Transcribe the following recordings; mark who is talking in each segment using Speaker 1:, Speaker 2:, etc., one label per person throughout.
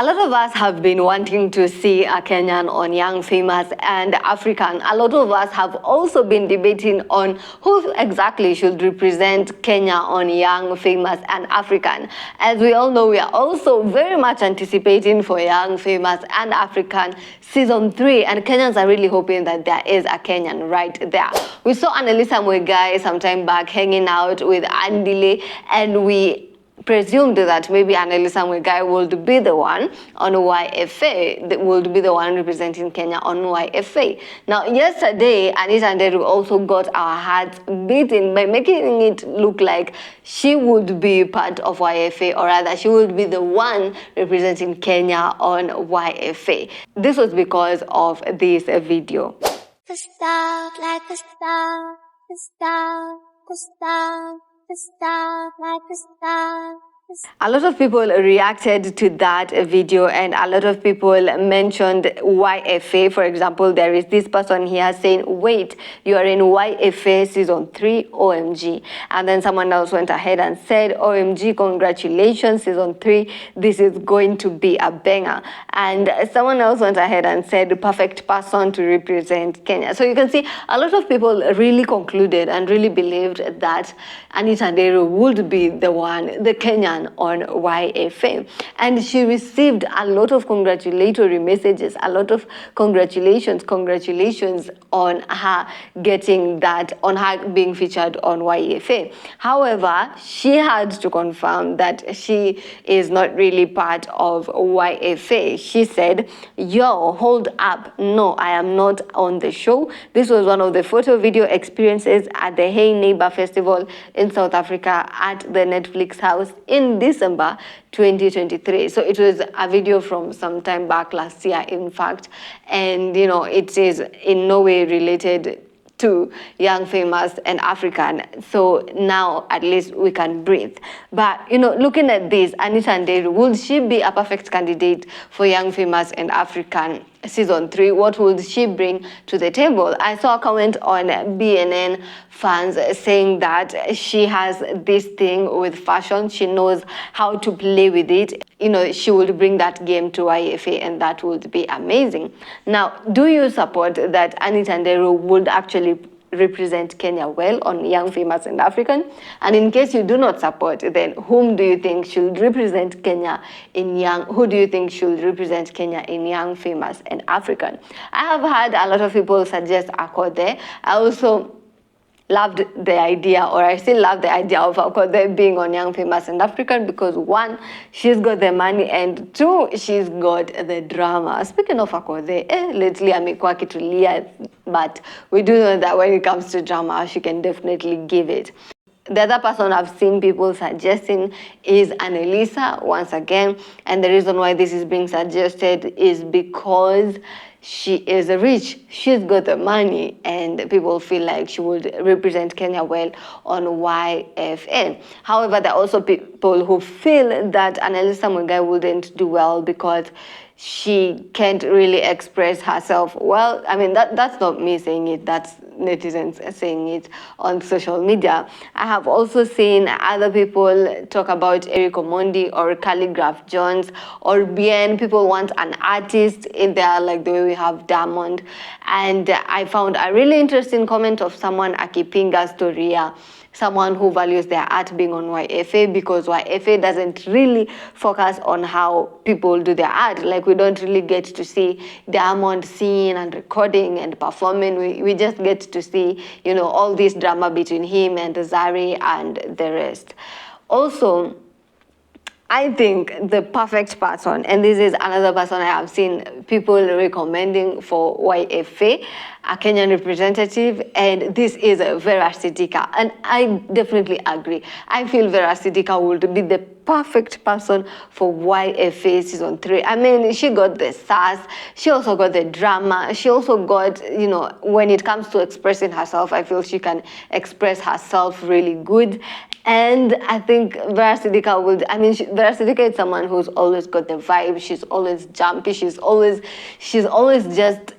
Speaker 1: A lot of us have been wanting to see a Kenyan on Young, Famous and African. A lot of us have also been debating on who exactly should represent Kenya on Young, Famous and African. As we all know, we are also very much anticipating for Young, Famous and African Season 3, and Kenyans are really hoping that there is a Kenyan right there. We saw Anerlisa Muigai sometime back hanging out with Andile, and we presumed that maybe Anerlisa Muigai would be the one on YFA, that would be the one representing Kenya on YFA. Now, yesterday, Anita Nderu also got our hearts beaten by making it look like she would be part of YFA, or rather, she would be the one representing Kenya on YFA. This was because of this video.
Speaker 2: The star, like a star, the star, the star. Like a star.
Speaker 1: A lot of people reacted to that video, and a lot of people mentioned YFA. For example, there is this person here saying, wait, you are in YFA Season 3, OMG. And then someone else went ahead and said, OMG, congratulations, Season 3, this is going to be a banger. And someone else went ahead and said, perfect person to represent Kenya. So you can see a lot of people really concluded and really believed that Anita Nderu would be the one, the Kenyan on YFA, and she received a lot of congratulatory messages, a lot of congratulations on her getting that, on her being featured on YFA. However, she had to confirm that she is not really part of YFA. She said, yo, hold up, no, I am not on the show. This was one of the photo video experiences at the Hey Neighbor Festival in South Africa at the Netflix house in December 2023. So it was a video from some time back last year, in fact, and you know, it is in no way related to Young, Famous and African. So now at least we can breathe. But you know, looking at this, Anita Nderu, would she be a perfect candidate for Young, Famous and African Season 3? What would she bring to the table? I saw a comment on BNN fans saying that she has this thing with fashion. She knows how to play with it. You know, she would bring that game to YFA, and that would be amazing. Now, do you support that Anita Nderu would actually represent Kenya well on Young, Famous and African? And in case you do not support, then whom do you think should represent Kenya in Young? Who do you think should represent Kenya in Young, Famous and African? I have had a lot of people suggest Akothee. I also loved the idea, or I still love the idea of Akothee being on Young, Famous and African, because one, she's got the money, and two, she's got the drama. Speaking of Akothee, lately amekuwa akitulia, but we do know that when it comes to drama, she can definitely give it. The other person I've seen people suggesting is Anerlisa once again, and the reason why this is being suggested is because she is rich, she's got the money, and people feel like she would represent Kenya well on YFA. However, there are also people who feel that Anerlisa Muigai wouldn't do well because she can't really express herself well. I mean, that's not me saying it, that's netizens saying it on social media. I have also seen other people talk about Eric Omondi or Calligraph Jones or BN. People want an artist in there, like the way we have Diamond. And I found a really interesting comment of someone akipinga Storia, someone who values their art being on YFA, because YFA doesn't really focus on how people do their art. Like, we don't really get to see Diamond singing and recording and performing. We just get to see, you know, all this drama between him and Zari and the rest. Also, I think the perfect person, and this is another person I have seen people recommending for YFA, a Kenyan representative, and this is Vera Sidika. And I definitely agree. I feel Vera Sidika would be the perfect person for YFA Season 3. I mean, she got the sass, she also got the drama, she also got, you know, when it comes to expressing herself, I feel she can express herself really good. And I think Vera Sidika would, I mean, Vera Sidika is someone who's always got the vibe, she's always jumpy, she's always just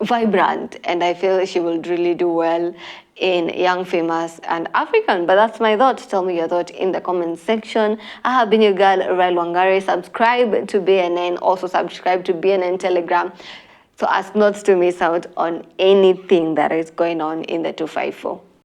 Speaker 1: vibrant, and I feel she will really do well in young, famous, and African. But that's my thought. Tell me your thought in the comment section. I have been your girl, Rael Wangari. Subscribe to BNN. Also subscribe to BNN Telegram so as not to miss out on anything that is going on in the 254.